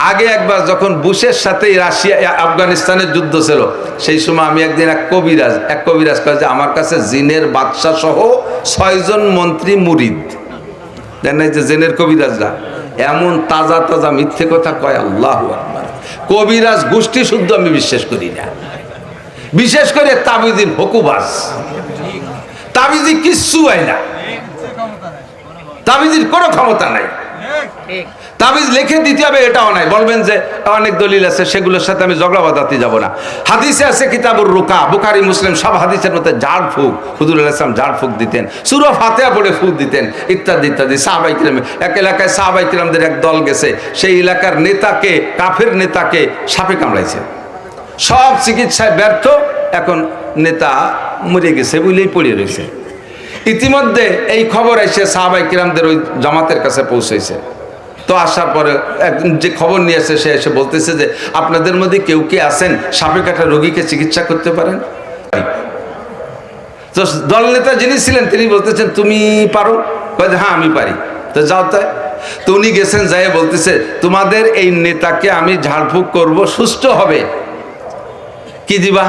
আগে একবার যখন বুশের সাথে রাশিয়া আফগানিস্তানের যুদ্ধ ছিল, সেই সময় আমি একদিন এক কবিরাজ কয় যে আমার কাছে জিনের বাদশা সহ 6 জন মন্ত্রী মুরিদ। দেন নাই যে জিনের কবিরাজরা এমন তাজা তাজা মিথ্যে কথা কয়, আল্লাহু আকবার। কবিরাজ গোষ্ঠী শুদ্ধ আমি বিশ্বাস করি না, বিশেষ করে তাবিজির হকুবাজ। তাবিজি কিচ্ছু হয় না, তাবিজির কোনো ক্ষমতা নাই। তাবিজ লিখে দিতে হবে এটাও নাই। বলবেন যে অনেক দলিল আছে, সেগুলোর সাথে আমি ঝগড়া বাঁধাতে যাব না। হাদিসে আছে কিতাবুর রুকা, বুখারী মুসলিম সব হাদিসের মধ্যে ঝাড় ফুঁক, হুজুর আলাইহিস সালাম ঝাড় ফুঁক দিতেন, সূরা ফাতিহা পড়ে ফুঁক দিতেন, ইত্যাদি ইত্যাদি। সাহাবায়ে কিরাম, এক এলাকায় সাহাবায়ে কিরামদের এক দল গেছে, সেই এলাকার নেতাকে, কাফের নেতাকে সাপে কামড়াইছে, সব চিকিৎসায় ব্যর্থ, এখন নেতা মরে গেছে বলেই পড়ে রয়েছে। ইতিমধ্যে এই খবর এসে সাহাবায়ে কিরামদের ওই জামাতের কাছে পৌঁছেছে। তো আসার পরে যে খবর নিয়ে এসে সে এসে বলতেছে যে আপনাদের মধ্যে কেউ কি আছেন সাপে কাটা রোগীকে চিকিৎসা করতে পারেন? তো দল নেতা যিনি ছিলেন তিনি বলতেছেন তুমি পারো? হ্যাঁ আমি পারি। তো যাও তাই। তো উনি গেছেন, যাই বলতেছে তোমাদের এই নেতাকে আমি ঝাড়ফুঁক করব, সুস্থ হবে, কি দিবা?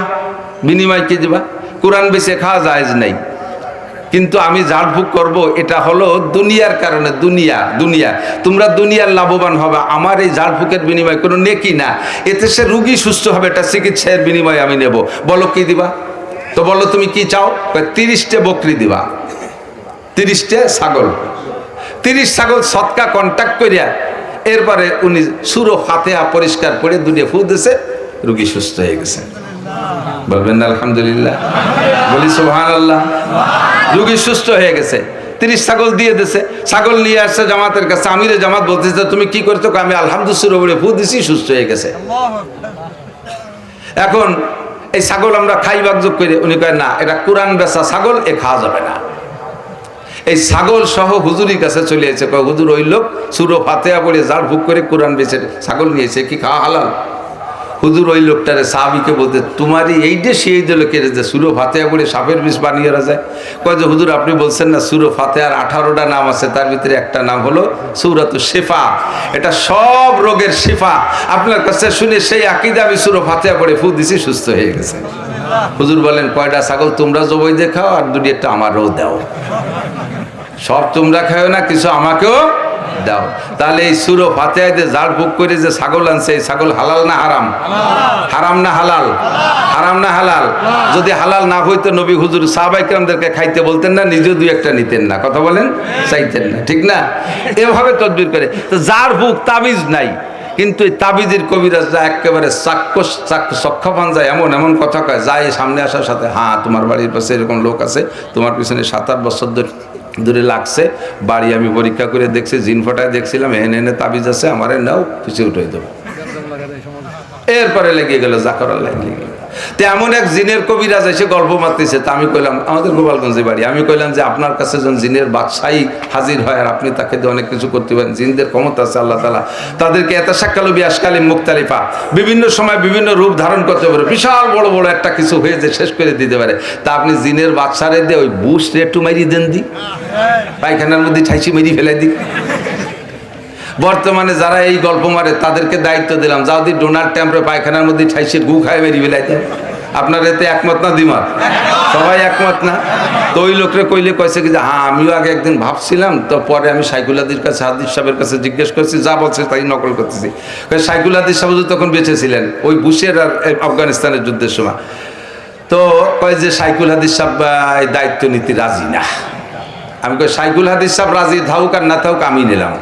বিনিময় কি দিবা? কোরআন বেচে খাওয়া জায়েজ নাই, কিন্তু আমি ঝাড়ফুঁক করব, এটা হলো দুনিয়ার কারণে। দুনিয়া তোমরা দুনিয়ার লাভবান হবে, আমার এই ঝাড়ফুঁকের বিনিময় কোনো নেকি না, এতে সে রুগী সুস্থ হবে, এটা চিকিৎসার বিনিময় আমি নেব। বলো কি দিবা? তো বলো তুমি কি চাও? 30টা বকরি দিবা, 30টা ছাগল, 30 ছাগল সৎকা কন্ট্যাক্ট করিয়া এরপরে উনি সূরা ফাতিহা পরিষ্কার করে দুনিয়া ফু দিয়েছে, রুগী সুস্থ হয়ে গেছে। বলবেন না আলহামদুলিল্লাহ? বলি সুবহানাল্লাহ। রোগী সুস্থ হয়ে গেছে, 30 ছাগল দিয়ে দিয়েছে। ছাগল নিয়ে আসছে জামাতের কাছে, আমিরে জামাত বলতেছে তুমি কি করছো? আমি আলহামদুলিল্লাহ বলে ফু দিছি, সুস্থ হয়ে গেছে। এখন এই ছাগল আমরা খাইবার যোগ করে, উনি কয় না এটা কোরআন বেচা ছাগল, এ খাওয়া যাবে না। এই ছাগল সহ হুজুরের কাছে চলে এসেছে, কয় হুজুর ওই লোক সূরা ফাতিহা পড়ে ঝাড় ফুঁক করে কোরআন বেচে ছাগল নিয়েছে, কি খাওয়া হালাল? হুজুর ওই লোকটারে সাহাবীকে বলতে তোমারই এই যে সেই যে লোকের যে সূরা ফাতিহা পড়ে সাপের বিষ বানিয়ে যায়। কয় যে হুজুর আপনি বলছেন না সূরা ফাতিহার 18টা নাম আছে, তার ভিতরে একটা নাম হলো সূরাতুশ শিফা, এটা সব রোগের শিফা। আপনার কাছে শুনে সেই আকীদা আমি সূরা ফাতিহা পড়ে ফু দিছি, সুস্থ হয়ে গেছে। হুজুর বলেন কয়টা ছাগল তোমরা জবাই দিয়ে খাও, আর দুটি একটা আমারও দাও। সব তোমরা খাও না, কিছু আমাকেও দাও। তাহলে এই সূরা ফাতিহায় যে ঝাড় ফুঁক করে যে ছাগল আনছে, এই ছাগল হালাল না হারাম? হারাম না হালাল? হারাম না হালাল? যদি হালাল না হইতো নবী হুজুর সাহাবায়ে কিরামদেরকে খাইতে বলতেন না? নিজে দুই একটা নিতেন না? কথা বলেন, চাইতেন না, ঠিক না? এভাবে তদবির করে। তো ঝাড় ফুঁক তাবিজ নাই, কিন্তু এই তাবিজের কবিরাজরা একেবারে চক্ষাপান যায়, এমন এমন কথা কয়, যায় সামনে আসার সাথে, হ্যাঁ তোমার বাড়ির পাশে এরকম লোক আছে, তোমার পিছনে 7-8 বছর ধরে লাগছে, বাড়ি আমি পরীক্ষা করে দেখছি, জিন ফটায় দেখছিলাম, এনে তাবিজ আছে, আমারে নাও, পিছিয়ে উঠে দেবো। এরপরে লেগে গেল জাকরা লেগে গেল। তো এমন এক জিনের কবিরাজ এসে গল্প মারতেছে। তা আমি কইলাম, আমাদের গোপালগঞ্জে বাড়ি, আমি কইলাম যে আপনার কাছে যখন জিনের বাদশাহী হাজির হয় আর আপনি তাকে দিয়ে অনেক কিছু করতে পারেন, জিনদের ক্ষমতা আছে আল্লাহ তাআলা তাদেরকে এত শাক্কালু বিআশকালিম মুখতালিফা বিভিন্ন সময় বিভিন্ন রূপ ধারণ করতে পারে, বিশাল বড় বড় একটা কিছু হয়ে যে শেষ করে দিতে পারে। তা আপনি জিনের বাদশারে দিয়ে ওই বুশ একটু মারি দেন, দি পায়খানার মধ্যে ঠাইছি মেরি ফেলাই দিই। বর্তমানে যারা এই গল্প মারে তাদেরকে দায়িত্ব দিলাম, যাও দি ডোনাল্ড ট্রাম্পের পায়খানার মধ্যে ঠাইছে গু খায় মেরি ফেলাই দেন। আপনার এতে একমত না দ্বিমত? সবাই একমত না? তো ওই লোকরে কইলে কয়েছে কি যে হ্যাঁ আমিও আগে একদিন ভাবছিলাম, তো পরে আমি সাইকুল হাদির কাছে, হাদিস সাহেবের কাছে জিজ্ঞেস করছি, যা বলছে তাই নকল করতেছি। সাইকুল হাদিস সাহেব তখন বেঁচে ছিলেন ওই বুশের আর আফগানিস্তানের যুদ্ধের সময়। তো কয় যে সাইকুল হাদিস সাহেব দায়িত্ব নিতে রাজি না। আমি কই সাইকুল হাদিস সাহেব রাজি থাকুক আর না থাকুক আমি নিলাম।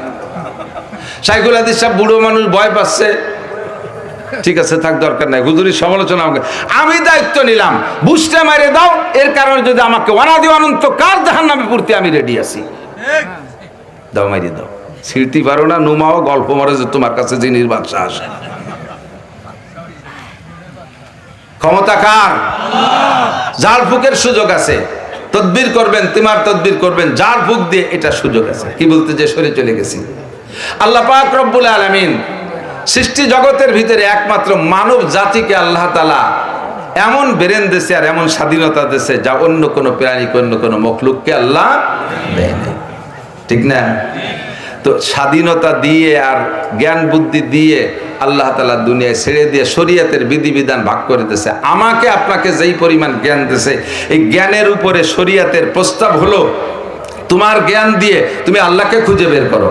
সাইকুল হাদিস সাহেব বুড়ো মানুষ, ভয় পাচ্ছে, ঠিক আছে থাক, দরকার নাই, হুজুরের সমালোচনা আমাকে, আমি দায়িত্ব নিলাম, বুঝতে মারে দাও, এর কারণে যদি আমাকে অনাদি অনন্ত কাল জাহান্নামে পড়তে আমি রেডি আছি, দাও মারিয়ে দাও। ছিড়তে পারো না, নুমাও গল্প মারে যে তোমার কাছে জিনিস বাদশা আসে। ক্ষমতা কার? ঝাড় ফুঁকের সুযোগ আছে, তদবির করবেন, তিমার তদবির করবেন, ঝাড় ফুঁক দিয়ে এটা সুযোগ আছে। কি বলতে যে সরে চলে গেছি। আল্লাহ পাক রব্বুল আলামিন সৃষ্টি জগতের ভিতরে একমাত্র মানব জাতিকে আল্লাহ তাআলা এমন ব্রেন দিয়েছে আর এমন স্বাধীনতা দিয়েছে যা অন্য কোনো প্রাণীকে, অন্য কোনো মখলুককে আল্লাহ দেয় না, ঠিক না? তো স্বাধীনতা দিয়ে আর জ্ঞান বুদ্ধি দিয়ে আল্লাহ তাআলা দুনিয়ায় ছেড়ে দিয়ে শরীয়তের বিধিবিধান ভাগ করে দিয়েছে। আমাকে আপনাকে যেই পরিমাণ জ্ঞান দিয়েছে, এই জ্ঞানের উপরে শরীয়তের প্রস্তাব হলো তোমার জ্ঞান দিয়ে তুমি আল্লাহকে খুঁজে বের করো,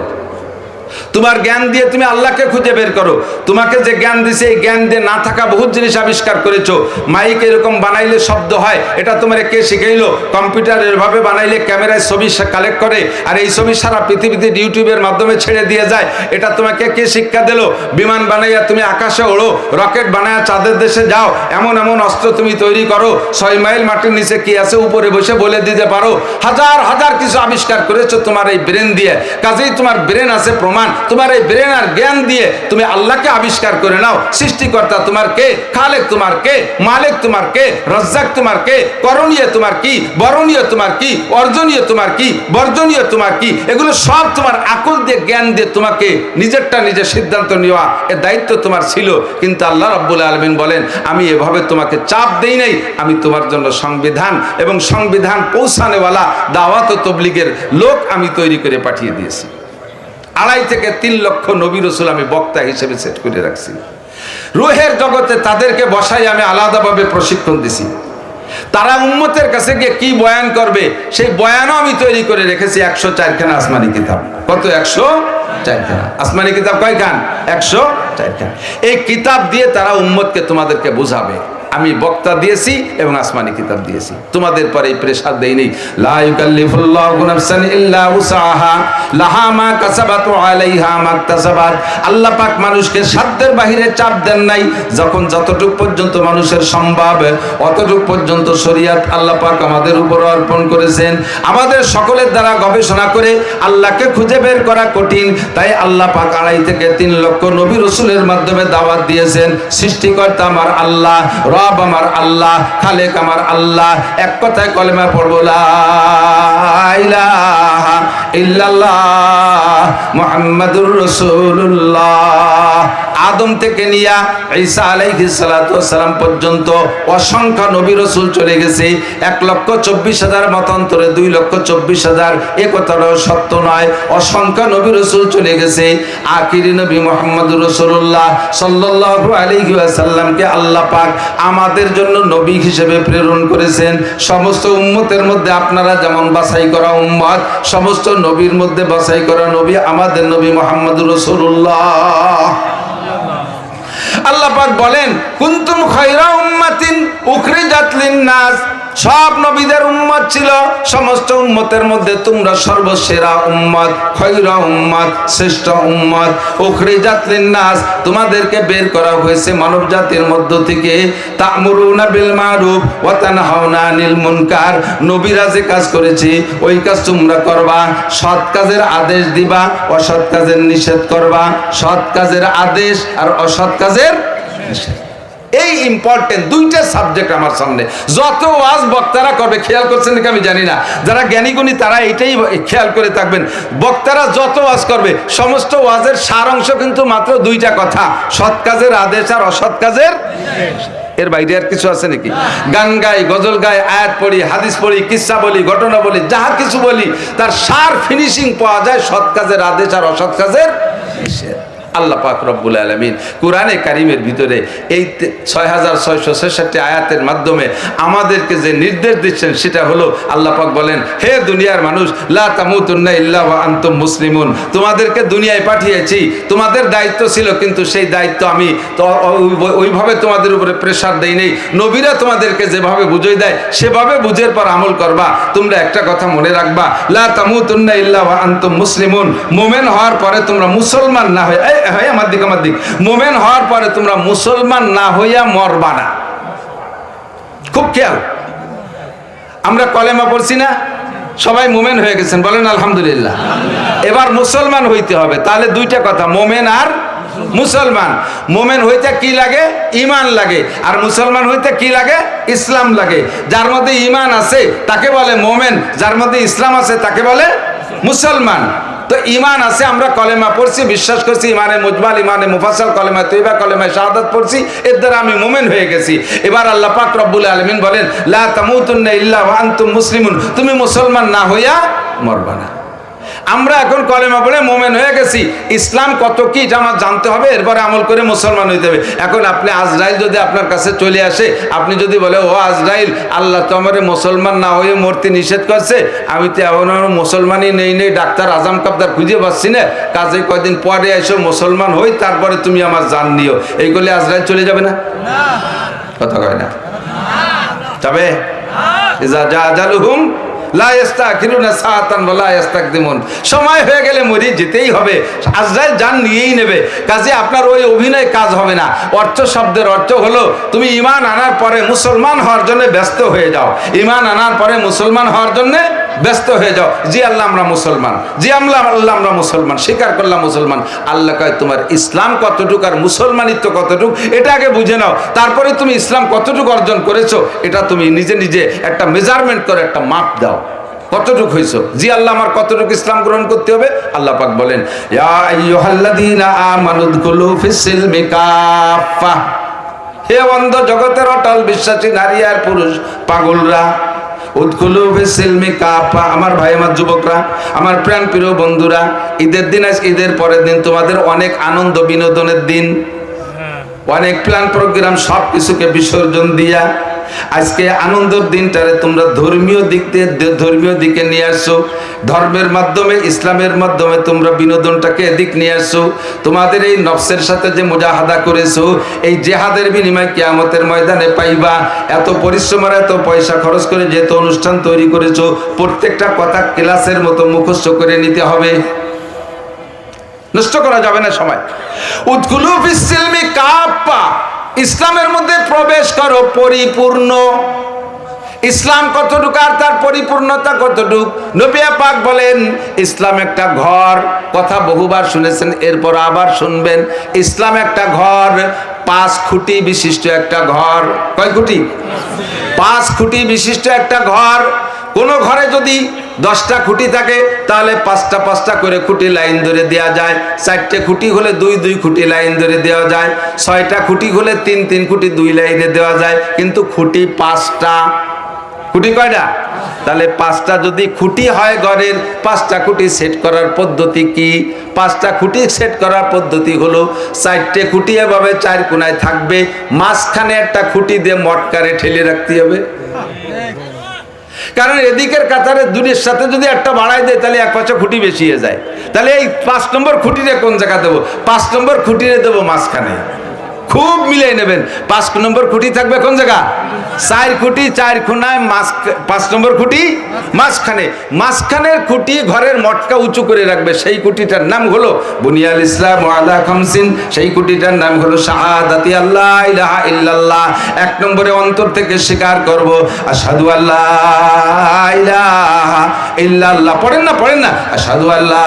তোমার জ্ঞান দিয়ে তুমি আল্লাহকে খুঁজে বের করো। তোমাকে যে জ্ঞান দিছে এই জ্ঞান দিয়ে না থাকা বহুত জিনিস আবিষ্কার করেছো। মাইক এরকম বানাইলে শব্দ হয়, এটা তোমার কে শিখাইলো? কম্পিউটার এভাবে বানাইলে ক্যামেরায় ছবি কালেক্ট করে আর এই ছবি সারা পৃথিবীতে ইউটিউবের মাধ্যমে ছেড়ে দিয়ে যায়, এটা তোমাকে কে শিক্ষা দিলো? বিমান বানাইয়া তুমি আকাশে ওড়ো, রকেট বানাইয়া চাঁদের দেশে যাও, এমন এমন অস্ত্র তুমি তৈরি করো, 6 মাইল মাটির নিচে কি আছে উপরে বসে বলে দিতে পারো। হাজার হাজার কিছু আবিষ্কার করেছো তোমার এই ব্রেন দিয়ে। কাজেই তোমার ব্রেন আছে প্রমাণ, তোমার এই ব্রেন আর জ্ঞান দিয়ে তুমি আল্লাহকে আবিষ্কার করে নাও। সৃষ্টিকর্তা তোমার কে, খালেক তোমার কে, মালিক তোমার কে, রাজ্জাক তোমার কে, করণীয় তোমার কি, বরণীয় তোমার কি, অর্জনীয় তোমার কি, বর্জনীয় তোমার কি, এগুলো সব তোমার আকল দিয়ে জ্ঞান দিয়ে তোমাকে নিজেরটা নিজের সিদ্ধান্ত নেওয়া এর দায়িত্ব তোমার ছিল। কিন্তু আল্লাহ রাব্বুল আলামিন বলেন আমি এভাবে তোমাকে চাপ দেই নাই, আমি তোমার জন্য সংবিধান এবং সংবিধান পৌঁছানেওয়ালা দাওয়াত ও তবলিগের লোক আমি তৈরি করে পাঠিয়ে দিয়েছি। 2.5 থেকে 3 লক্ষ নবী রাসূল আমি বক্তা হিসেবে সেট করে রাখছি। রূহের জগতে তাদেরকে বসাই আমি আলাদাভাবে প্রশিক্ষণ দিছি। তারা উম্মতের কাছে গিয়ে কি বয়ান করবে সেই বয়ানও আমি তৈরি করে রেখেছি। 104 খানা আসমানি কিতাব। কত? 104 খানা আসমানি কিতাব। কয়খান? 104 খানা। এই কিতাব দিয়ে তারা উম্মতকে তোমাদেরকে বুঝাবে। আমি বক্তা দিয়েছি এবং আসমানি কিতাব দিয়েছি, তোমাদের পরে এই প্রেসার দেইনি। লা ইউকাল্লিফুল্লাহু নাফসান ইল্লা উসাহা লাহা মা কাসাবাত ওয়া আলাইহা মা ইকতাসাবাত। আল্লাহ পাক মানুষকে সাধ্যের বাহিরে চাপ দেন নাই। যখন যতটুকু পর্যন্ত মানুষের সম্ভব অতটুকু পর্যন্ত শরীয়ত আল্লাহ পাক আমাদের উপর অর্পণ করেছেন। আমাদের সকলের দ্বারা গবেষণা করে আল্লাহকে খুঁজে বের করা কঠিন, তাই আল্লাহ পাক 2.5 থেকে 3 লক্ষ নবী রাসূলের মাধ্যমে দাওয়াত দিয়েছেন। সৃষ্টিকর্তা আমার আল্লাহ, রব আমার আল্লাহ, খালেক আমার আল্লাহ। এক কথায় কলেমা পড়ব লা ইলাহা ইল্লাল্লাহ মুহাম্মাদুর রাসূলুল্লাহ। আদম থেকে নিয়া ঈসা আলাইহিস সালাতু ওয়াস সালাম পর্যন্ত অসংখ্য নবী রাসূল চলে গেছে। 1,24,000 মতান্তরে 2,24,000, এ কথাটাও সত্য নয়। অসংখ্য নবী রাসূল চলে গেছে। আখিরি নবী মুহাম্মদুর রাসূলুল্লাহ সাল্লাল্লাহু আলাইহি ওয়াসাল্লামকে আল্লাহ পাক আমাদের জন্য নবী হিসেবে প্রেরণ করেছেন। সমস্ত উম্মতের মধ্যে আপনারা যেমন বাছাই করা উম্মত, সমস্ত নবীর মধ্যে বাছাই করা নবী আমাদের নবী মুহাম্মদুর রাসূলুল্লাহ। আল্লাহ পাক বলেন কুনতুম খায়রা উম্মাতিন উখরিজাত লিন-নাস। সব নবীদের উম্মত ছিল, সমস্ত উম্মতের মধ্যে তোমরা সর্বসেরা উম্মত, খায়রা উম্মত, শ্রেষ্ঠ উম্মত। উখরিজাত লিন-নাস, তোমাদেরকে বের করা হয়েছে মানব জাতির মধ্য থেকে। তা'মুরুনা বিল মারুফ ওয়া তানহাউনা আনিল মুনকার। নবীরা যে কাজ করেছে ওই কাজ তোমরা করবা। সৎ কাজের আদেশ দিবা, অসৎ কাজের নিষেধ করবা। সৎ কাজের আদেশ আর অসৎ কাজের নিষেধ, এই ইম্পর্টেন্ট দুইটা সাবজেক্ট আমার সামনে। যত ওয়াজ বক্তারা করবে, খেয়াল করছেন নাকি আমি জানি না, যারা জ্ঞানীগুণী তারা এটাই খেয়াল করে থাকবেন। বক্তারা যত ওয়াজ করবে সমস্ত ওয়াজের সার অংশ কিন্তু মাত্র দুইটা কথা, সৎ কাজের আদেশ আর অসৎ কাজের। এর বাইরে আর কিছু আছে নাকি? গান গাই, গজল গাই, আয়াত পড়ি, হাদিস পড়ি, কিসসা বলি, ঘটনা বলি, যাহা কিছু বলি তার সার ফিনিশিং পাওয়া যায় সৎ কাজের আদেশ আর অসৎ কাজের নিষেধ। আল্লাহ পাক রব্বুল আলামিন কুরআনে কারীমের ভিতরে এই 6666 আয়াতের মাধ্যমে আমাদেরকে যে নির্দেশ দিচ্ছেন সেটা হলো আল্লাহ পাক বলেন, হে দুনিয়ার মানুষ, লা তামুতুন্না ইল্লা ওয়া আনতুম মুসলিমুন। তোমাদেরকে দুনিয়ায় পাঠিয়েছি, তোমাদের দায়িত্ব ছিল, কিন্তু সেই দায়িত্ব আমি ওইভাবে তোমাদের উপরে প্রেসার দেই নাই। নবীরা তোমাদেরকে যেভাবে বুঝিয়ে দেয় সেভাবে বুঝের পর আমল করবা। তোমরা একটা কথা মনে রাখবা, লা তামুতুন্না ইল্লা ওয়া আনতুম মুসলিমুন। মুমিন হওয়ার পরে তোমরা মুসলমান না হয়ে, আমার দিক মোমেন হওয়ার পরে তোমরা মুসলমান না হইয়া মরবা না। খুব খেয়াল, আমরা কলেমা পড়ছি না, সবাই মোমেন হয়ে গেছেন, বলেন আলহামদুলিল্লাহ। এবার মুসলমান হইতে হবে। তাহলে দুইটা কথা, মোমেন আর মুসলমান। মোমেন হইতে কি লাগে? ঈমান লাগে। আর মুসলমান হইতে কি লাগে? ইসলাম লাগে। যার মধ্যে ঈমান আছে তাকে বলে মোমেন, যার মধ্যে ইসলাম আছে তাকে বলে মুসলমান। তো ঈমান আছে, আমরা কলেমা পড়ছি, বিশ্বাস করছি, ইমানে মুজমাল, ইমানে মুফাসসাল, কলেমা তৈবা, কলেমা শাহাদাত পড়ছি, এর দ্বারা আমি মুমিন হয়ে গেছি। এবার আল্লাহ পাক রব্বুল আলামিন বলেন, লা তামুতুন্না ইল্লা ওয়া আনতুম মুসলিমুন। তুমি মুসলমান না হইয়া মরবা না। আমরা এখন কলেমা পড়ে মোমেন হয়ে গেছি, ইসলাম কত কি এটা আমার জানতে হবে, এরপরে আমল করে মুসলমান হইতে হবে। এখন আপনি আজরাইল যদি আপনার কাছে চলে আসে, আপনি যদি বলে ও আজরাইল, আল্লাহ তো আমার মুসলমান না হয়ে মরতে নিষেধ করছে, আমি তো এমন মুসলমানই নেই ডাক্তার আজম কাপদার খুঁজে পাচ্ছি না, কাজে কয়দিন পরে এসো মুসলমান হই, তারপরে তুমি আমার জান নিও, এই করলে আজরাইল চলে যাবে না? কথা কয় না? তবে সময় হয়ে গেলে মরি যেতেই হবে, আজরাইল জান নিয়েই নেবে। কাজে আপনার ওই অভিনয় কাজ হবে না। অর্থ শব্দের অর্থ হলো তুমি ঈমান আনার পরে মুসলমান হওয়ার জন্য ব্যস্ত হয়ে যাও, ঈমান আনার পরে মুসলমান হওয়ার জন্য ব্যস্ত হয়ে যাও। জি আল্লাহ আমরা মুসলমান, জি আল্লাহ আমরা মুসলমান, স্বীকার করলাম মুসলমান। আল্লাহ কয় তোমার ইসলাম কতটুকু আর মুসলমানিত্ব কতটুকু এটা আগে বুঝে নাও, তারপরে তুমি ইসলাম কতটুকু অর্জন করেছো এটা তুমি নিজে নিজে একটা মেজারমেন্ট করে একটা মাপ দাও, কতটুকু হইছো। জি আল্লাহ আমার কতটুকু ইসলাম গ্রহণ করতে হবে। আল্লাহ পাক বলেন ইয়া আইয়ুহাল্লাযীনা আমানু দুখুলু ফিস-সিলমি কাফা, হে অন্ধ জগতের অটল বিশ্বাসী নারী আর পুরুষ পাগলরা, উদখুলু ফিস-সিলমি কাফা, আমার ভাই আমার যুবকরা, আমার প্রাণ প্রিয় বন্ধুরা, ঈদের দিন আজ ঈদের পরের দিন তোমাদের অনেক আনন্দ বিনোদনের দিন, অনেক প্ল্যান প্রোগ্রাম সব কিছুকে বিসর্জন দিয়া আজকে আনন্দের দিনটারে তোমরা ধর্মীয় দিকে নিয়ে আসছো। ধর্মের মাধ্যমে ইসলামের মাধ্যমে তোমরা বিনোদনটাকে এদিক নিয়ে আসছো। তোমাদের এই নফসের সাথে যে মুজাহাদা করেছো, এই জেহাদের বিনিময় কিয়ামতের ময়দানে পাইবা। এত পরিশ্রম আর এত পয়সা খরচ করে যেহেতু অনুষ্ঠান তৈরি করেছো, প্রত্যেকটা কথা ক্লাসের মতো মুখস্থ করে নিতে হবে, নষ্ট করা যাবে না সময়। উদখুলু ফিস-সিলমি কাফা, ইসলামের মধ্যে প্রবেশ করো পরিপূর্ণ। ইসলাম কতটুকু আর তার পরিপূর্ণতা কতটুকু? নবী পাক বলেন ইসলাম একটা ঘর, কথা বহুবার শুনেছেন, এরপর আবার শুনবেন। ইসলাম একটা ঘর, 5 খুঁটি বিশিষ্ট একটা ঘর। কয় খুঁটি? 5 খুঁটি বিশিষ্ট একটা ঘর। কোন ঘরে যদি 10টা খুঁটি থাকে তাহলে 5টা করে খুঁটি লাইন ধরে দেওয়া যায়। 4টে খুঁটি হলে 2 খুঁটি লাইন ধরে দেওয়া যায়। 6টা খুঁটি হলে 3 খুঁটি 2 লাইনে দেওয়া যায়। কিন্তু খুঁটি 5টা। খুঁটি কয়টা? তাহলে 5টা যদি খুঁটি হয় ঘরের, 5টা খুঁটি সেট করার পদ্ধতি কি? 5টা খুঁটি সেট করার পদ্ধতি হলো 4টে খুঁটি এভাবে 4 কোণায় থাকবে, মাঝখানে একটা খুঁটি দিয়ে মটকারে ঠেলে রাখতে হবে। কারণ এদিকের কাতারে দুনির সাথে যদি একটা বাড়াই দেয় তাহলে 1 পাঁচা খুঁটি বেশি হয়ে যায়। তাহলে এই 5 নম্বর খুঁটিরে কোন জায়গা দেবো? 5 নম্বর খুঁটিরে দেবো মাঝখানে। খুব মিলিয়ে নেবেন। 5 নম্বর খুঁটি থাকবে কোন জায়গা? 4 খুঁটি 4 কোণায়, 5 নম্বর খুঁটি মাঝখানে। মাঝখানের খুঁটি ঘরের মটকা উঁচু করে রাখবে, সেই খুঁটিটার নাম হলো বুনিয়াল ইসলাম আলা খামসিন। সেই খুঁটিটার নাম হলো শাহাদাতি আল্লাহ ইলাহা ইল্লাল্লাহ। 1 নম্বরে অন্তর থেকে স্বীকার করব আশহাদু আল্লা ইলাহা ইল্লাল্লাহ। পড়েন না আশহাদু আল্লা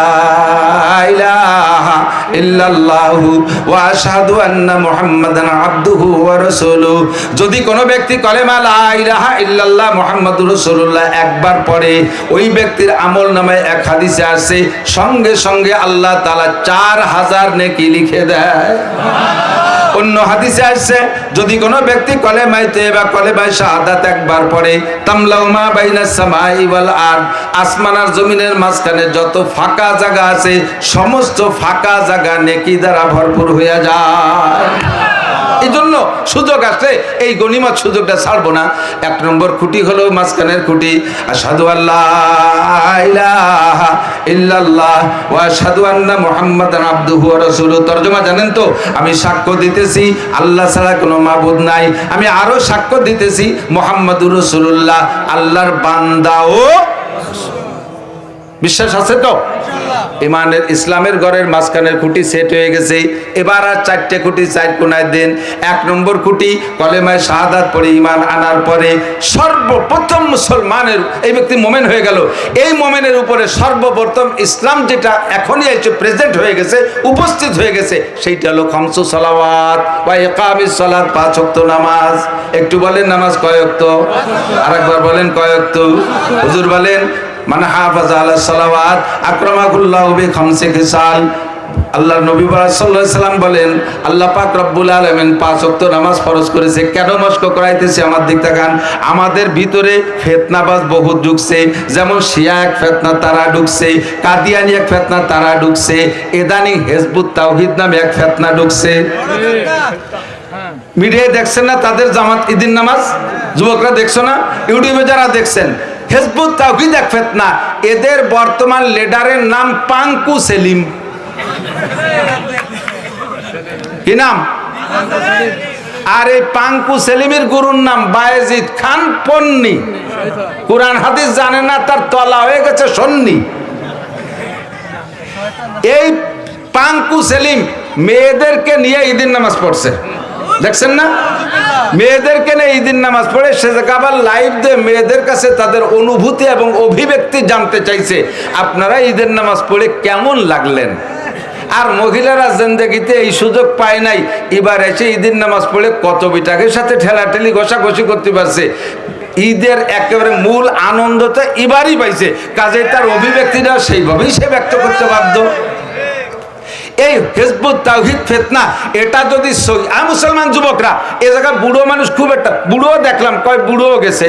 ইলাহা ইল্লাল্লাহু ওয়া আশহাদু আন্না মুহাম্মাদান আবদুহু ওয়া রাসূলুহু। যদি কোনো ব্যক্তি কালেমা লা ইলাহা ইল্লাল্লাহ মুহাম্মাদুর রাসূলুল্লাহ একবার পড়ে, ওই ব্যক্তির আমলনামায় এক হাদিসে আছে সঙ্গে সঙ্গে আল্লাহ তাআলা 4000 নেকি লিখে দেয়। অন্য হাদিসে আসছে যদি কোনো ব্যক্তি কলেমায়ে তয়্যিবা কলেমায়ে শাহাদাত একবার পড়ে, তামলাউ মা বাইনাস সামাই ওয়াল আরদ, আসমান আর জমিনের মাঝখানে যত ফাঁকা জায়গা আছে সমস্ত ফাঁকা জায়গা নেকি দ্বারা ভরপুর হয়ে যায়। এই জন্য সুযোগ আসলে এই গনিমত সুযোগটা ছাড়বো না। 1 নম্বর খুঁটি হলো মাঝখানের খুঁটি, আশহাদু আল্লাহ ইলাহা ইল্লাল্লাহ ওয়া আশহাদু আন্না মুহাম্মাদান আবদুহু ওয়া রাসূলুহু। তরজমা জানেন তো? আমি সাক্ষ্য দিতেছি আল্লাহ ছাড়া কোনো মাবুদ নাই, আমি আরো সাক্ষ্য দিতেছি মুহাম্মাদুর রাসূলুল্লাহ আল্লাহর বান্দা ও বিশ্বাস আছে তো? ইমানের ইসলামের ঘরের মাঝখানের খুঁটি সেট হয়ে গেছে। এবার আর 4টে খুঁটি 4 কোণায় দেন। 1 নম্বর খুঁটি কলেমায়ে শাহাদাত পড়ে ঈমান আনার পরে সর্বপ্রথম মুসলমানের এই ব্যক্তি মুমিন হয়ে গেল। এই মুমিনের উপরে সর্বপ্রথম ইসলাম যেটা এখনই এসে প্রেজেন্ট হয়ে গেছে, উপস্থিত হয়ে গেছে, সেইটা হলো খামসু সালাওয়াত ওয়া ইকামিস সালাত, 5 ওয়াক্ত নামাজ। একটু বলেন নামাজ কয় ওয়াক্ত? আরেকবার বলেন কয় ওয়াক্ত? হুজুর বলেন মান হাফাজা আলা সালাওয়াত আকরামাহুল্লাহু বিখামসি খিসাল। আল্লাহ নবী সাল্লাল্লাহু আলাইহি সাল্লাম বলেন, আল্লাহ পাক রব্বুল আলামিন 5 ওয়াক্ত নামাজ ফরজ করেছে। কেন মস্ক করাইতেছে? আমার দিক তাকান। আমাদের ভিতরে ফিতনাবাজ বহুত ঢুকছে, যেমন শিয়া এক ফিতনা তারা ঢুকছে, কাদিয়ানি এক ফিতনা তারা ঢুকছে, ইদানিং হিজবুত তাওহীদ নামে এক ফিতনা ঢুকছে। মিডিয়ায় দেখছেন না তাদের জামাত ঈদের নামাজ? যুবকরা দেখছো না? ইউটিউবে যারা দেখছেন, হিজবুত তাওহীদ এক ফিতনা। এদের বর্তমান লিডারের নাম পাঙ্কু সেলিম। কি নাম? আর এই পাঙ্কু সেলিমের গুরুর নাম বায়েজিদ খান পন্নী। কোরআন হাদিস জানে না, তার তলা হয়ে গেছে সন্নি। এই পাঙ্কু সেলিম মেয়েদেরকে নিয়ে ঈদের নামাজ পড়ছে, দেখছেন না? মেয়েদেরকে নিয়ে ঈদের নামাজ পড়ে সে আবার লাইভ দিয়ে মেয়েদের কাছে তাদের অনুভূতি এবং অভিব্যক্তি জানতে চাইছে, আপনারা ঈদের নামাজ পড়ে কেমন লাগলেন? আর মহিলারা জিন্দেগিতে এই সুযোগ পায় নাই, এবার এসে ঈদের নামাজ পড়ে কত বিটাকের সাথে ঠেলাঠেলি ঘষাঘষি করতে পারছে। ঈদের একেবারে মূল আনন্দটা এবারই পাইছে, কাজে তার অভিব্যক্তিটা সেইভাবেই সে ব্যক্ত করতে বাধ্য। এই হিজবুত তাওহীদ ফিতনা, এটা যদি মুসলমান যুবকরা এ জায়গায় বুড়ো মানুষ খুব একটা, বুড়ো দেখলাম, কয়েক বুড়ো গেছে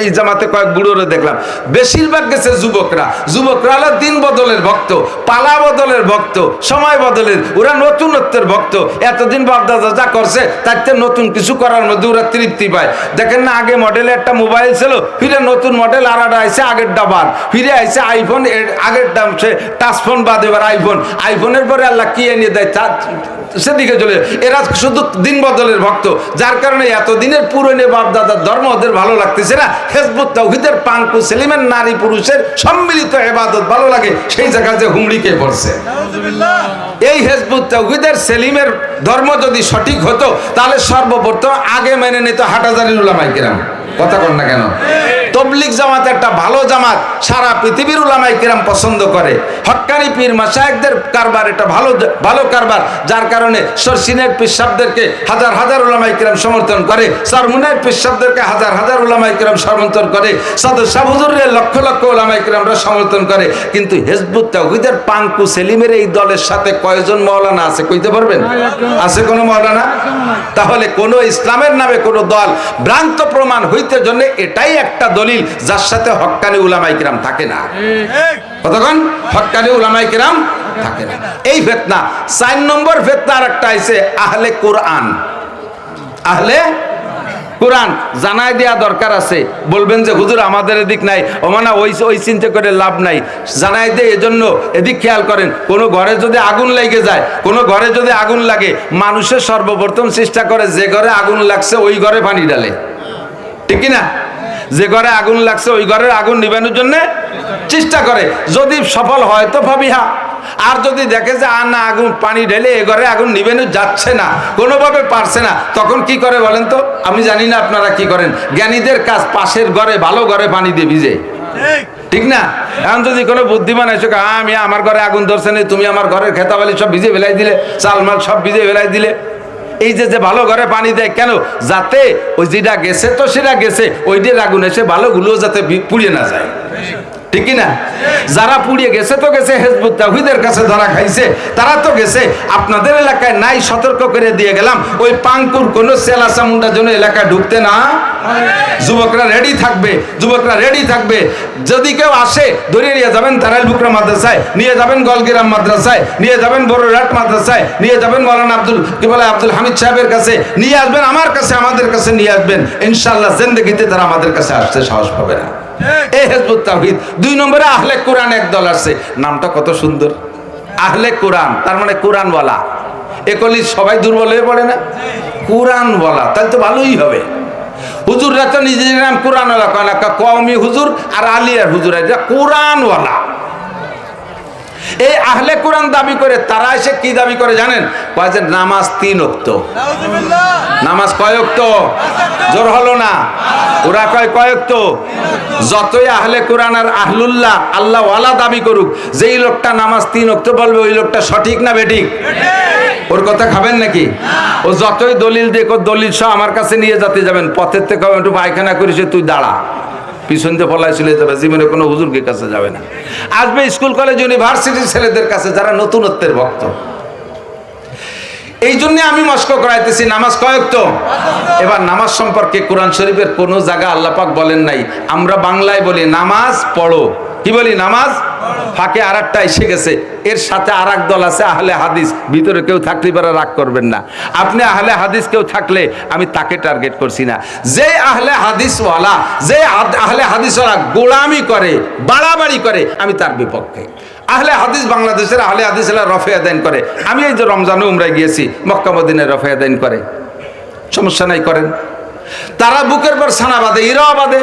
এই জামাতে, কয়েক বুড়োরও দেখলাম, বেশিরভাগ গেছে যুবকরা। যুবকরা হলো দিন বদলের ভক্ত, পালা বদলের ভক্ত, সময় বদলের, ওরা নতুনত্বের ভক্ত। এতদিন বাপদাদা যা করছে তার থেকে নতুন কিছু করার মধ্যে ওরা তৃপ্তি পায়। দেখেন না, আগে মডেলে একটা মোবাইল ছিল, ফিরে নতুন মডেল আর আইসে আগের ডাবার, ফিরে আইসে আইফোন, আগের দাম সে টাচ ফোন বাদ, এবার আইফোন, আইফোনের পরে আল্লাহ কি এনে দেয় সেদিকে চলে। এরা শুধু দিন বদলের ভক্ত, যার কারণে এতদিনের পুরনো বাপ দাদার ধর্ম ওদের ভালো লাগতেছে না। হিজবুত তাওহীদের পাঙ্কু সেলিমের নারী পুরুষের সম্মিলিত ইবাদত ভালো লাগে, সেই জায়গায় যে হুমড়িকে পড়ছে। এই হিজবুত তাওহীদের সেলিমের ধর্ম যদি সঠিক হতো, তাহলে সর্বপ্রথম আগে মেনে নিত হাটহাজারীর উলামায়ে কেরাম। কথা কন না কেন? তবলিগ জামাত একটা ভালো জামাত, সারা পৃথিবীর উলামায়ে কেরাম পছন্দ করে। হক্কানি পীর মাশায়েখদের কারবার এটা ভালো কারবার, যার কারণে সরসিনের পীর সাহেবদেরকে হাজার হাজার উলামায়ে কেরাম সমর্থন করে, সরমুনের পীর সাহেবদেরকে হাজার হাজার উলামায়ে কেরাম সমর্থন করে, সাদর শাহ হুজুরের লক্ষ লক্ষ উলামায়ে কেরামরা সমর্থন করে। কিন্তু হিজবুত তাওহীদের পাঙ্কু সেলিমের এই দলের সাথে কয়জন মাওলানা আছে কইতে পারবেন? আছে কোনো মাওলানা? তাহলে কোন ইসলামের নামে কোন দল ভ্রান্ত প্রমাণ হইতে জন্য এটাই একটা দলিল, যার সাথে হক্কানি উলামায়ে কেরাম থাকে না। কতক্ষণ হক্কানি উলামায়ে কেরাম থাকে না। এই ফিতনা। 4 নম্বর ফিতনা আরেকটা আইছে আহলে কোরআন। আহলে কোরআন জানাই দেওয়া দরকার আছে। বলবেন যে হুজুর আমাদের এদিক নাই, ও মানে ওই চিন্তা করে লাভ নাই, জানাই দে এজন্য এদিক খেয়াল করেন। কোনো ঘরে যদি আগুন লেগে যায়, কোনো ঘরে যদি আগুন লাগে, মানুষের সর্বপ্রথম চেষ্টা করে যে ঘরে আগুন লাগছে ওই ঘরে পানি ডালে, ঠিক না? যে ঘরে আগুন লাগছে ওই ঘরের আগুন নিবানোর জন্য চেষ্টা করে। যদি সফল হয় তো ভাবিহা, আর যদি দেখে যে আর না, আগুন পানি ঢেলে এ ঘরে আগুন নিবেনো যাচ্ছে না, কোনোভাবে পারছে না, তখন কি করে বলেন তো? আমি জানি না আপনারা কি করেন। জ্ঞানীদের কাজ পাশের ঘরে, ভালো ঘরে পানি দিয়ে ভিজে, ঠিক না? এখন যদি কোনো বুদ্ধিমান এসে আমি আমার ঘরে আগুন ধরছে না, তুমি আমার ঘরের খেতাবালি সব ভিজে ফেলাই দিলে, চালমাল সব ভিজে ফেলাই দিলে, এই যে ভালো ঘরে পানি দেয় কেন? যাতে ওই যেটা গেছে তো সেটা গেছে, ওইটার আগুন এসে ভালোগুলো যাতে পুড়িয়ে না যায়, ঠিক না? যারা পুড়িয়ে গেছে তো গেছে, হিজবুত তাওহীদের কাছে ধরা খাইছে তারা তো গেছে। আপনাদের এলাকায় নাই, সতর্ক করে দিয়ে গেলাম, ওই পাঙ্কুর কোন চেলা চামুন্ডার জন্য এলাকায় ঢুকতে না। যুবকরা রেডি থাকবে, যুবকরা রেডি থাকবে। যদি কেউ আসে ধরে নিয়ে যাবেন তারাইল বুকরা মাদ্রাসায়, নিয়ে যাবেন গলগিরাম মাদ্রাসায়, নিয়ে যাবেন বড়রাট মাদ্রাসায়, নিয়ে যাবেন মাওলানা আব্দুল হামিদ সাহেবের কাছে, নিয়ে আসবেন আমার কাছে, আমাদের কাছে নিয়ে আসবেন। ইনশাআল্লাহ জিন্দেগিতে তারা আমাদের কাছে আসতে সাহস পাবে না। এই হিজবুত তাওহীদ। 2 নম্বরে আহলে কোরআন এক দল আছে, নামটা কত সুন্দর, আহলে কোরআন, তার মানে কোরআনওয়ালা। একলি সবাই দুর্বল হয়ে পড়ে না? কোরআনওয়ালা, তাহলে তো ভালোই হবে। হুজুররা তো নিজের নাম কোরআনওয়ালা কয় না, কওমি হুজুর আর আলিয়ার হুজুর, এটা কোরআনওয়ালা। এই আহলে কোরআন দাবি করে তারা এসে কি দাবি করে জানেন? কয় যে নামাজ 3 ওয়াক্ত। নামাজ কয় ওয়াক্ত? জোর হলো না? ওরা কয় কয় ওয়াক্ত? যতই আহলে কোরআন আর আহলুল্লাহ আল্লাহ ওয়ালা দাবি করুক, যেই লোকটা নামাজ 3 ওয়াক্ত বলবে ওই লোকটা সঠিক না বেঠিক? ওর কথা খাবেন নাকি? ও যতই দলিল দেখ, দলিল সহ আমার কাছে নিয়ে যেতে যাবেন, পথের থেকে একটু পায়খানা করিস, তুই দাঁড়া, পিছন দিয়ে পলায় চলে যাবে, জীবনে কোনো হুজুরকে কাছে যাবে না। আসবে স্কুল কলেজ ইউনিভার্সিটির ছেলেদের কাছে যারা নতুনত্বের ভক্ত। এই জন্য আমি মস্ক করাইতেছি নামাজ কয়েক তো। এবার নামাজ সম্পর্কে কোরআন শরীফের কোন জায়গা আল্লাহ পাক বলেন নাই। আমরা বাংলায় বলি নামাজ পড়ো, কি বলি নামাজ, ফাঁকে আর একটা এসে গেছে, এর সাথে আর এক দল আছে আহলে হাদিস, ভিতরে কেউ থাকলে এবার রাগ করবেন না। আপনি আহলে হাদিস কেউ থাকলে আমি তাকে টার্গেট করছি না। যে আহলে হাদিসওয়ালা, যে আহলে হাদিসওয়ালা গোলামি করে, বাড়াবাড়ি করে, আমি তার বিপক্ষে। আহলে হাদিস বাংলাদেশের আহলে হাদিসরা রফে আদান করে। আমি এই যে রমজানে উমরায় গিয়েছি, মক্কা মদিনায় রফে আদান করে, সমস্যা নাই, করেন। তারা বুকের পর ছানা বাঁধে, এরাও বাঁধে।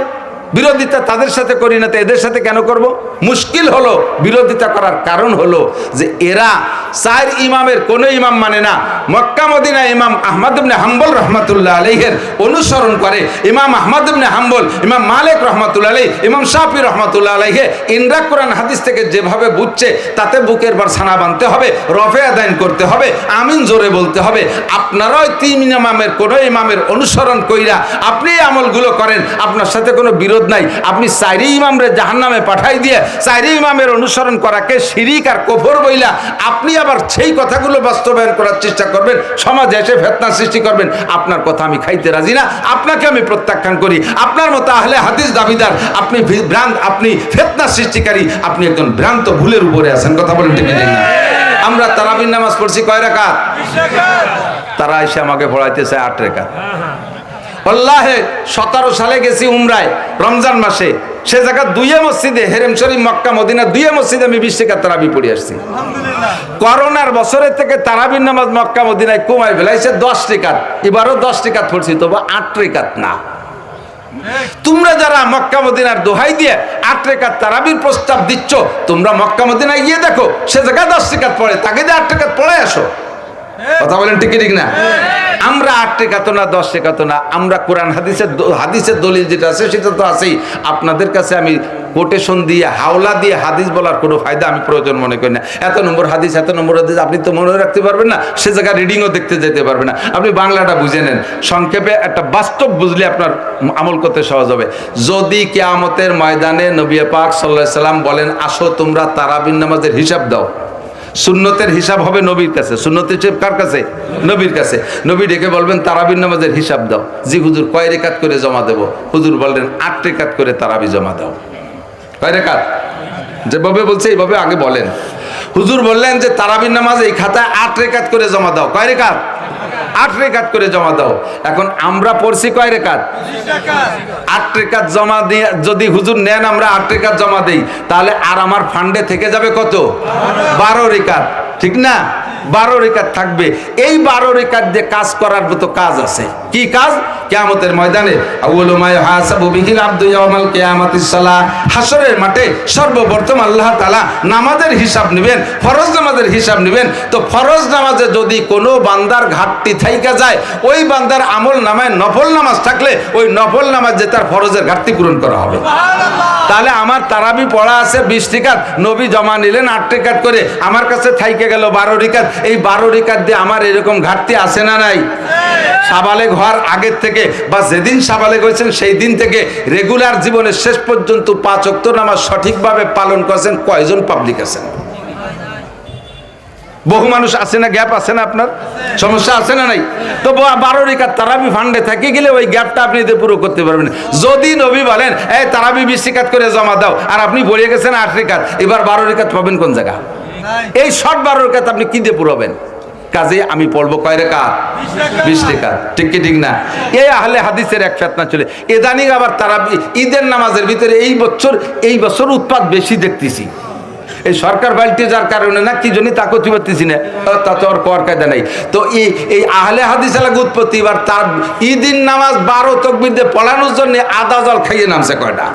বিরোধিতা তাদের সাথে করি না তো এদের সাথে কেন করব? মুশকিল হলো বিরোধিতা করার কারণ হলো যে এরা চার ইমামের কোন ইমাম মানে না। মক্কা মদিনা ইমাম আহমদ ইবনে হাম্বল রাহমাতুল্লাহ আলাইহির অনুসরণ করে। ইমাম আহমদ ইবনে হাম্বল, ইমাম মালিক রাহমাতুল্লাহ আলাইহি, ইমাম শাফি রাহমাতুল্লাহ আলাইহি ইনরা কোরআন হাদিস থেকে যেভাবে বুঝছে তাতে বুকের বার ছানা বাঁধতে হবে, রফে আদান করতে হবে, আমিন জোরে বলতে হবে। আপনারাও তিন ইমামের কোন ইমামের অনুসরণ কইরা আপনি আমলগুলো করেন, আপনার সাথে কোনো বিরোধ নাই। আপনি চারি ইমামরে জাহান্নামে পাঠাই দিয়ে চারি ইমামের অনুসরণ করাকে শিরিক আর কুফর বইলা আপনি আবার সেই কথাগুলো বাস্তবায়ন করার চেষ্টা করবেন, সমাজে এসে ফিতনা সৃষ্টি করবেন। আপনার কথা আমি খাইতে রাজি না, আপনাকে আমি প্রত্যাখ্যান করি। আপনার মতো আহলে হাদিস দাবিদার, আপনি আপনি ফিতনা সৃষ্টিকারী, আপনি একজন ভ্রান্ত ভুলের উপরে আছেন। কথা বলেন ঠিক না? আমরা তারাবির নামাজ পড়ছি কয় রাকাত? তারা এসে আমাকে পড়াইতেছে 8 রাকাত। আল্লাহে 17 সালে গেছি উমরায় রমজান মাসে, সে জায়গা দুইয়ে মসজিদে হেরেম শরীফ মক্কা মদিনা দুইয়ে মসজিদে আমি 20 রাকাত তারাবি পড়ে আসছি। করোনার বছরের থেকে তারাবির নামাজ মক্কা মদিনায় কমাই ফেলাইছে 10 রাকাত। এবারও 10 রাকাত পড়ছি, তবু 8 রাকাত না। তোমরা যারা মক্কা মদিনার দোহাই দিয়ে 8 রাকাত তারাবির প্রস্তাব দিচ্ছ, তোমরা মক্কা মদিনায় গিয়ে দেখো সে জায়গায় 10 রাকাত পড়ে, তাকে দিয়ে 8 রাকাত পড়ে আসো। কথা বলেন ঠিক ঠিক না? আমরা 8 রাকাত না 10 রাকাত না, আমরা কোরআন হাদিসের দলিল যেটা আছে সেটা তো আছেই। আপনাদের কাছে আমি কোটেশন দিয়ে হাওলা দিয়ে হাদিস বলার কোনো ফায়দা আমি প্রয়োজন মনে করি না। এত নম্বর হাদিস, এত নম্বর হাদিস আপনি তো মনে রাখতে পারবেন না, সে জায়গায় রিডিংও দেখতে যেতে পারবেন না। আপনি বাংলাটা বুঝে নেন, সংক্ষেপে একটা বাস্তব বুঝলে আপনার আমল করতে সহজ হবে। যদি কিয়ামতের ময়দানে নবী পাক সাল্লাল্লাহু আলাইহি সাল্লাম বলেন আসো তোমরা তারাবির নামাজের হিসাব দাও, সুন্নতের হিসাব হবে নবীর কাছে। সুন্নতের হিসাব কার কাছে? নবীর কাছে। নবী ডেকে বলবেন তারাবির নামাজের হিসাব দাও। জি হুজুর, কয় রাকাত করে জমা দেব? হুজুর বললেন 8 রাকাত করে তারাবি জমা দাও। কয় রাকাত? যেভাবে বলছে এইভাবে আগে বলেন। হুজুর বললেন যে তারাবির নামাজ এই খাতায় 8 রাকাত করে জমা দাও। কয় রাকাত? 8 রাকাত করে জমা দাও। এখন আমরা পড়ছি কয় রাকাত? 8 রাকাত জমা দিয়ে যদি হুজুর নেন আমরা 8 রাকাত জমা দেই, তাহলে আর আমার ফান্ডে থেকে যাবে কত? 12 রাকাত, ঠিক না? 12 রাকাত থাকবে। এই 12 রাকাত দিয়ে কাজ করার মতো কাজ আছে। কি কাজ? কিয়ামতের ময়দানে আউয়ালু মা ইউহাসাবু বিহিল আবদু ইয়াওমাল কিয়ামাতিস সালাহ, হাসরের মাঠে সর্বপ্রথম আল্লাহ তাআলা নামাজের হিসাব নেবেন, ফরজ নামাজের হিসাব নেবেন। তো ফরজ নামাজে যদি কোনো বান্দার ঘাটতি থাইকা যায়, ওই বান্দার আমল নামায় নফল নামাজ থাকলে ওই নফল নামাজে তার ফরজের ঘাটতি পূরণ করা হবে। তাহলে আমার তারাবি পড়া আছে 20 রাকাত, নবী জমা নিলেন 8 রাকাত করে, আমার কাছে থাইকে গেল 12 রাকাত। এই 12 রাকাত দিয়ে আমার এরকম ঘাটতি আছে না নাই? সাবালেগ হওয়ার আগের থেকে বা যেদিন সাবালেগ হয়েছেন সেই দিন থেকে রেগুলার জীবনের শেষ পর্যন্ত 5 ওয়াক্ত নামাজ সঠিকভাবে পালন করেছেন কয়জন পাবলিক আছেন? বহু মানুষ আছে না? গ্যাপ আছে না? আপনার সমস্যা আছে না নাই? তো 12 রাকাত তারাবি ফান্ডে থেকে গেলে ওই গ্যাপটা আপনি পুরো করতে পারবেন। যদি নবী বলেন এই তারাবি 20 রাকাত করে জমা দাও, আর আপনি বলে গেছেন 8 রাকাত, এবার 12 রাকাত পাবেন কোন জায়গা? এই শর্ট 12 রাকাত আপনি কি দিয়ে পুরাবেন? কাজে আমি পড়বো কয় রাকাত? 20 রাকাত। ঠিক কি ঠিক না? এই আহলে হাদিসের এক ফিতনা চলে। ইদানিং আবার তারাবি ঈদের নামাজের ভিতরে এই বছর উৎপাত বেশি দেখতেছি। এই সরকার পাল্টে যার কারণে না কি জন্য তা করতে পারতেছি না, তাতে আর কর কায়দা নাই। তো এই আহলে হাদিস এলাকা উৎপত্তি, এবার তার ঈদের নামাজ 12 তাকবীর দিয়ে পড়ানোর জন্য আদা জল খাইয়ে নামছে কয়টা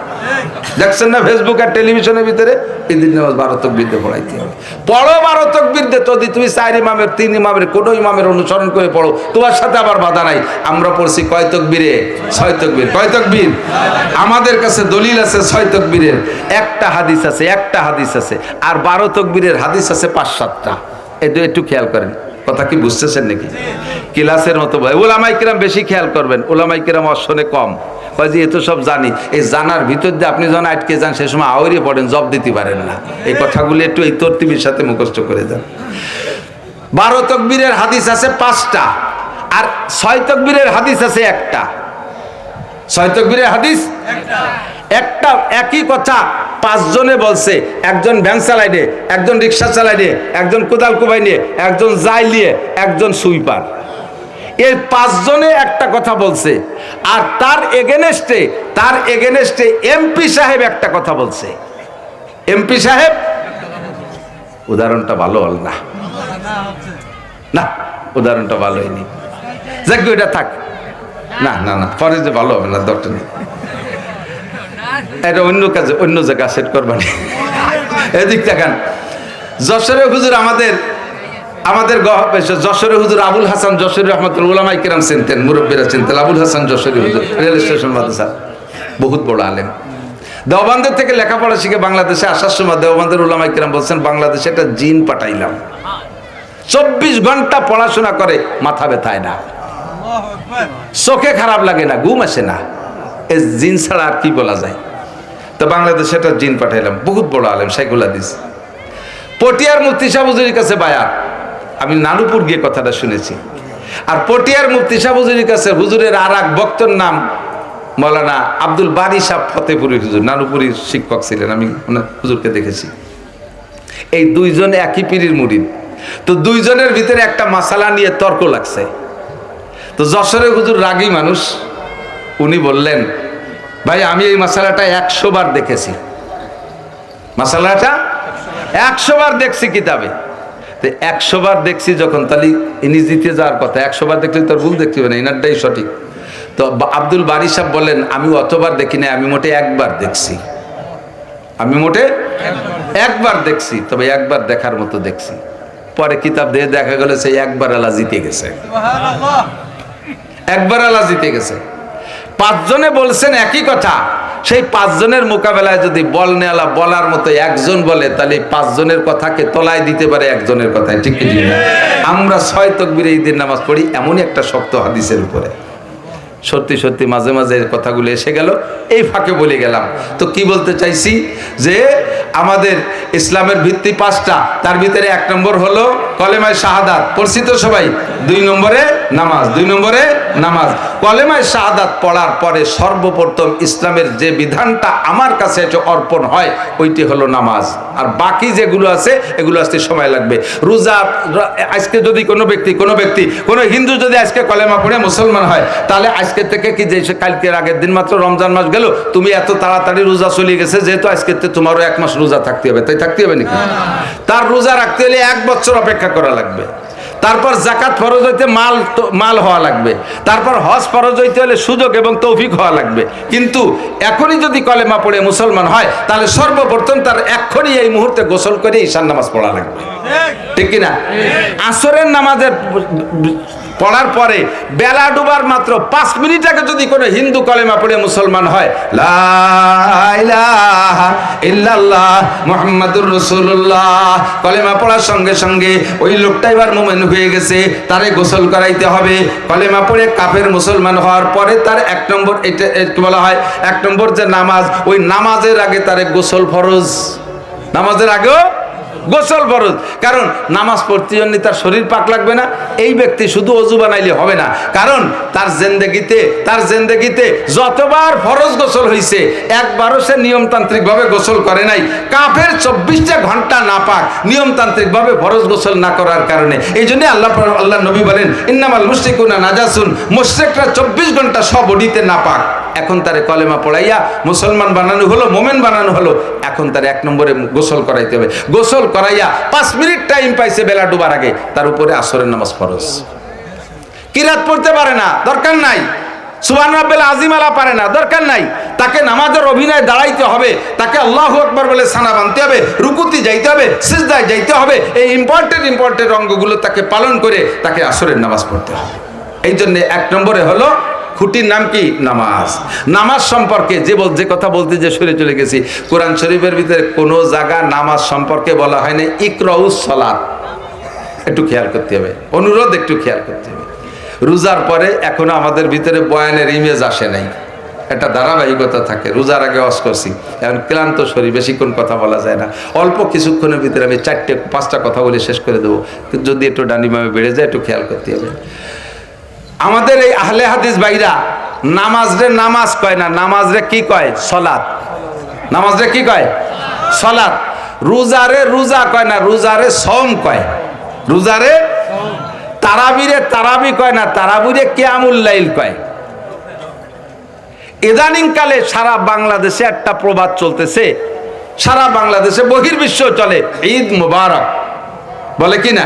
দেখছেন না ফেসবুক আর টেলিভিশনের ভিতরে? ঈদের নামাজ 12 তাকবীর দিয়ে পড়াইতে হবে। পড়ো 12 তাকবীর দিয়ে, যদি তুমি 4 ইমামের 3 ইমামের কোনো ইমামের অনুসরণ করে পড়ো, তোমার সাথে আবার বাধা নাই। আমরা পড়ছি কয় তাকবীরে? 6 তাকবীর। কয় তাকবীর? আমাদের কাছে দলিল আছে 6 তাকবীরের। একটা হাদিস আছে আর 12 তাকবীরের হাদিস আছে 5-7টা। একটু খেয়াল করেন, কথা কি বুঝতেছেন নাকি? ক্লাসের মতো ভাই ওলামায়ে কেরাম বেশি খেয়াল করবেন, ওলামায়ে কেরাম অশনে কম। কয় যে এ তো সব জানি। এই জানার ভিতর দিয়ে আপনি যখন আটকে যান সে সময় আওয়ারিয়ে পড়েন, জব দিতে পারেন না। এই কথাগুলি একটু এই তরতিবের সাথে মুখস্থ করে দেন। 12 তাকবীরের হাদিস আছে 5টা, আর 6 তাকবীরের হাদিস আছে 1টা। 6 তাকবীরের হাদিস একটা, একই কথা 5 জনে বলছে। একজন ভ্যান চালাই নিয়ে, একজন রিক্সা চালাই নিয়ে, একজন কোদাল কুবাই নিয়ে, একজন জাই নিয়ে, একজন সুইপার। এই 5 জনে একটা কথা বলছে, আর তার এগেনেস্টে এমপি সাহেব একটা কথা বলছে। এমপি সাহেব, উদাহরণটা ভালো হল না, না উদাহরণটা ভালো হয়নি, যাক এটা থাক, না না না পরে যে ভালো হবে না, দরকার নেই, এটা অন্য কাজে অন্য জায়গায় সেট করবেন। এদিক দেখান, যশোরে হুজুর আমাদের যশোরে হুজুর আবুল হাসান যশোরী রহমতুল্লাহ, উলামায়ে কিরাম চিনতেন, মুরব্বীরা চিনতেন। আবুল হাসান যশোরী হুজুর রেল স্টেশন মাদ্রাসা, বহুত বড় আলেম। দেওবন্দের থেকে লেখাপড়া শিখে বাংলাদেশে আসার সময় দেওবন্দের উলামায়ে কিরাম বলছেন, বাংলাদেশে একটা জিন পাঠাইলাম, 24 ঘন্টা পড়াশোনা করে, মাথা ব্যথায় না, চোখে খারাপ লাগে না, ঘুম আসে না। এই জিন ছাড়া আর কি বলা যায়? তো বাংলাদেশে একটা জিন পাঠাইলাম, বহুত বড় আলেম, শাইখুল হাদিস। পটিয়ার মুফতি সাহেব হুজুরের কাছে বায়াত, আমি নানুপুর গিয়ে কথাটা শুনেছি। আর পটিয়ার মুফতি সাহেব হুজুরের কাছে হুজুরের আর এক বক্তর নাম মৌলানা আব্দুল বারী সাহেব ফতেপুরি হুজুর, নানুপুরীর শিক্ষক ছিলেন, আমি হুজুরকে দেখেছি। এই 2 জন একই পীরের মুরিদ। তো 2 জনের ভিতরে একটা মাসালা নিয়ে তর্ক লাগছে। তো যশোরের হুজুর রাগী মানুষ, উনি বললেন, ভাই আমি এই মাসালাটা 100 বার দেখেছি, মাসালাটা 100 বার দেখছি কিতাবে। তো 100 বার দেখছি যখন, তাহলে ইনি জিতে যাওয়ার কথা, 100 বার দেখলে তোর ভুল দেখতে হবে না, ইনারটাই সঠিক। তো আব্দুল বারী সাহেব বললেন, আমি অতবার দেখি না, আমি মোটে 1 বার দেখছি, আমি মোটে 1 বার দেখছি, তবে 1 বার দেখার মতো দেখছি। পরে কিতাব দিয়ে দেখা গেল সেই 1 বার আল্লাহ জিতে গেছে, 1 বার আল্লাহ জিতে গেছে। 5 জনে বলছেন একই কথা, সেই 5 জনের মোকাবেলায় যদি বল নেওয়ালা বলার মতো একজন বলে, তাহলে 5 জনের কথাকে তলায় দিতে পারে একজনের কথায়, ঠিক কি? আমরা 6 তাকবীরে ঈদের নামাজ পড়ি এমনই একটা শক্ত হাদিসের উপরে। সত্যি সত্যি মাঝে মাঝে কথাগুলো এসে গেল, এই ফাঁকে বলে গেলাম। তো কি বলতে চাইছি, যে আমাদের ইসলামের ভিত্তি 5টা, তার ভিতরে 1 নম্বর হলো কলেমায়ে শাহাদাত, পরিচিত সবাই। 2 নম্বরে নামাজ, 2 নম্বরে নামাজ। কলেমায়ে শাহাদাত পড়ার পরে সর্বপ্রথম ইসলামের যে বিধানটা আমার কাছে এটা অর্পণ হয়, ওইটি হলো নামাজ। আর বাকি যেগুলো আছে এগুলো আসতে সময় লাগবে। রোজা, আজকে যদি কোনো হিন্দু যদি আজকে কলেমা পড়ে মুসলমান হয়, তাহলে আজকে থেকে কি, যে কালকের আগের দিন মাত্র রমজান মাস গেল, তুমি এত তাড়াতাড়ি রোজা চলে গেছে, যেহেতু আজকে তোমারও 1 মাস রোজা থাকতে হবে, তাই থাকতে হবে নাকি? তার রোজা রাখতে হলে 1 বছর অপেক্ষা করা লাগবে। তারপর যাকাত ফরজ হইতে মাল হওয়া লাগবে। তারপর হজ ফরজ হইতে হলে সুযোগ এবং তৌফিক হওয়া লাগবে। কিন্তু এখনই যদি কলেমা পড়ে মুসলমান হয়, তাহলে সর্বপ্রথম তার এক্ষুনি এই মুহূর্তে গোসল করে ঈশান নামাজ পড়া লাগবে, ঠিক কিনা? আসরের নামাজের পড়ার পরে বেলা ডুবার মাত্র 5 মিনিট আগে যদি কোনো হিন্দু কলেমা পড়ে মুসলমান হয়, লা ইলাহা ইল্লাল্লাহ মুহাম্মাদুর রাসূলুল্লাহ, কলেমা পড়ার সঙ্গে সঙ্গে ওই লোকটা এবার মুমিন হয়ে গেছে, তারে গোসল করাইতে হবে। কলেমা পড়ে কাফের মুসলমান হওয়ার পরে তার 1 নম্বর, এটা কি বলা হয়, 1 নম্বর যে নামাজ, ওই নামাজের আগে তারে গোসল ফরজ, নামাজের আগেও গোসল ফরজ। কারণ নামাজ পড়তে জন্য তার শরীর পাক লাগবে না। এই ব্যক্তি শুধু অজু বানাইলে হবে না, কারণ তার জিন্দেগিতে যতবার ফরজ গোসল হয়েছে, একবারও সে নিয়মতান্ত্রিক ভাবে গোসল করে নাই। কাফের 24টা ঘন্টা নাপাক, নিয়মতান্ত্রিক ভাবে ফরজ গোসল না করার কারণে। এই জন্য আল্লাহ নবী বলেন, ইন্নামাল মুশরিকুনা নাজাসুন, মুশরিকরা 24 ঘন্টা সব বডিতে নাপাক। এখন তারে কলেমা পড়াইয়া মুসলমান বানানো হলো, মোমেন বানানো হলো। এখন তার 1 নম্বরে গোসল করাইতে হবে। গোসল করাইয়া 5 মিনিট টাইম পাইছে বেলা ডুবার আগে, তার উপরে আসরের নামাজ ফরজ। কিরাত পড়তে পারে না, দরকার নাই। সুবহান রাব্বিল আযীম আলা পারে না, দরকার নাই। তাকে নামাজের অভিনয় দাঁড়াইতে হবে, তাকে আল্লাহু আকবার বলে সানা বানতে হবে, রুকুতে যাইতে হবে, সিজদায় যাইতে হবে। এই ইম্পর্টেন্ট অঙ্গগুলো তাকে পালন করে তাকে আসরের নামাজ পড়তে হবে। এই জন্য 1 নম্বরে হলো খুঁটির নাম কি? নামাজ। নামাজ সম্পর্কে যে কথা বলতে যে সরে চলে গেছি, কোরআন শরীফের ভিতরে কোনো জায়গা নামাজ সম্পর্কে বলা হয় না ইকরাউস সালাত। একটু খেয়াল করতে হবে, অনুরোধ একটু খেয়াল করতে হবে। রোজার পরে এখনো আমাদের ভিতরে বয়ানের ইমেজ আসে নাই। একটা ধারাবাহিকতা থাকে। রোজার আগে ওয়াজ করছি, এখন ক্লান্ত শরীর, বেশিক্ষণ কথা বলা যায় না। অল্প কিছুক্ষণের ভিতরে আমি 4-5টা কথা বলে শেষ করে দেবো, যদি একটু ডানিমামে বেড়ে যায় একটু খেয়াল করতে হবে। আমাদের এই আহলে হাদিস ভাইরা নামাজ রে নামাজ কয় না, নামাজ রে কি কয়? সলাত। নামাজ রে কি কয়? সলাত। রোজারে রোজা কয় না, রোজারে সম কয়। রোজারে তারাবিরে তারাবি কয় না, তারাবিরে কিয়ামুল লাইল কয়। ইদানিং কালে সারা বাংলাদেশে একটা প্রবাদ চলতেছে, সারা বাংলাদেশে বহির্বিশ্ব চলে, ঈদ মুবারক বলে কি না?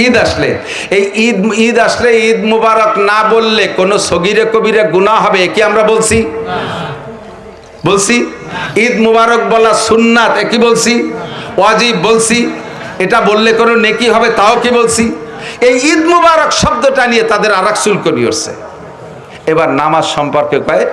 ঈদ আসলে এই ঈদ আসলে ঈদ মুবারক না বললে কোন সগীরে কবিরে গুনাহ হবে, কি আমরা বলছি? বলছি। ঈদ মুবারক বলা সুন্নাত, কি বলছি? ওয়াজিব বলছি। এটা বললে কোনো নেকি হবে, তাও কি বলছি? এই ঈদ মুবারক শব্দটা নিয়ে তাদের আরেক চুলকানি হচ্ছে। এবার নামাজ সম্পর্কে কয়